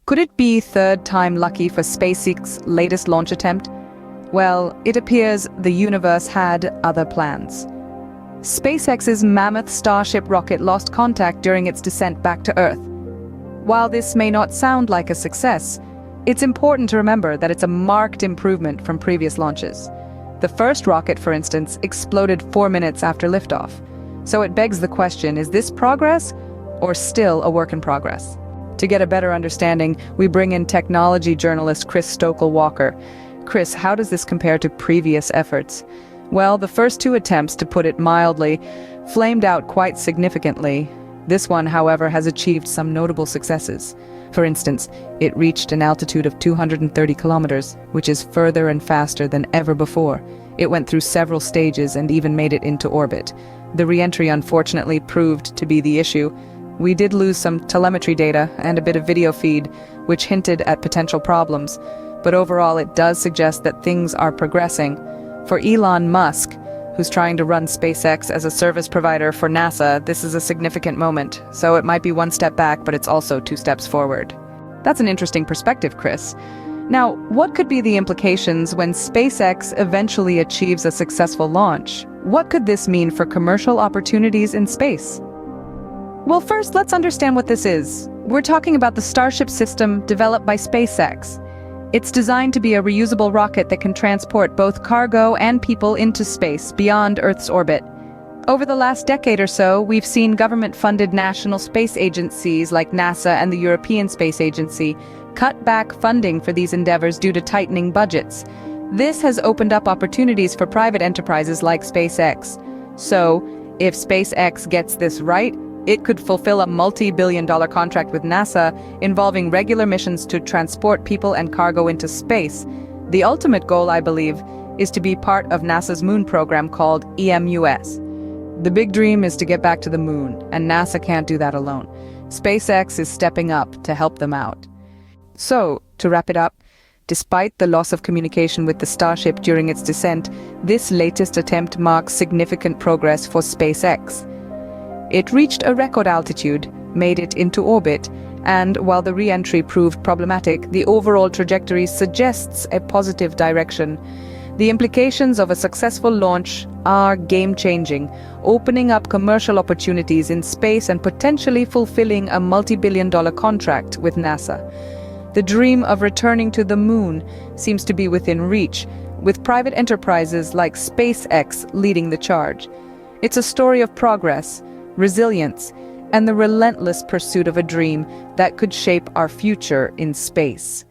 Could it be third time lucky for SpaceX's latest launch attempt? Well, it appears the universe had other plans. SpaceX's mammoth Starship rocket lost contact during its descent back to Earth. While this may not sound like a success, it's important to remember that it's a marked improvement from previous launches. The first rocket, for instance, exploded 4 minutes after liftoff. So it begs the question, is this progress or still a work in progress? To get a better understanding, we bring in technology journalist Chris Stokel-Walker. Chris, how does this compare to previous efforts? Well, the first two attempts, to put it mildly, flamed out quite significantly. This one, however, has achieved some notable successes. For instance, it reached an altitude of 230 kilometers, which is further and faster than ever before. It went through several stages and even made it into orbit. The reentry unfortunately proved to be the issue. We did lose some telemetry data and a bit of video feed, which hinted at potential problems. But overall, it does suggest that things are progressing. For Elon Musk, who's trying to run SpaceX as a service provider for NASA, this is a significant moment. So it might be one step back, but it's also 2 steps forward. That's an interesting perspective, Chris. Now, what could be the implications when SpaceX eventually achieves a successful launch? What could this mean for commercial opportunities in space? Well, first, let's understand what this is. We're talking about the Starship system developed by SpaceX. It's designed to be a reusable rocket that can transport both cargo and people into space beyond Earth's orbit. Over the last decade or so, we've seen government-funded national space agencies like NASA and the European Space Agency cut back funding for these endeavors due to tightening budgets. This has opened up opportunities for private enterprises like SpaceX. So, if SpaceX gets this right, it could fulfill a multi-billion-dollar contract with NASA involving regular missions to transport people and cargo into space. The ultimate goal, I believe, is to be part of NASA's moon program called EMUS. The big dream is to get back to the moon, and NASA can't do that alone. SpaceX is stepping up to help them out. So, to wrap it up, despite the loss of communication with the Starship during its descent, this latest attempt marks significant progress for SpaceX. It reached a record altitude, made it into orbit, and while the re-entry proved problematic, the overall trajectory suggests a positive direction. The implications of a successful launch are game-changing, opening up commercial opportunities in space and potentially fulfilling a multi-billion-dollar contract with NASA. The dream of returning to the moon seems to be within reach, with private enterprises like SpaceX leading the charge. It's a story of progress, resilience, and the relentless pursuit of a dream that could shape our future in space.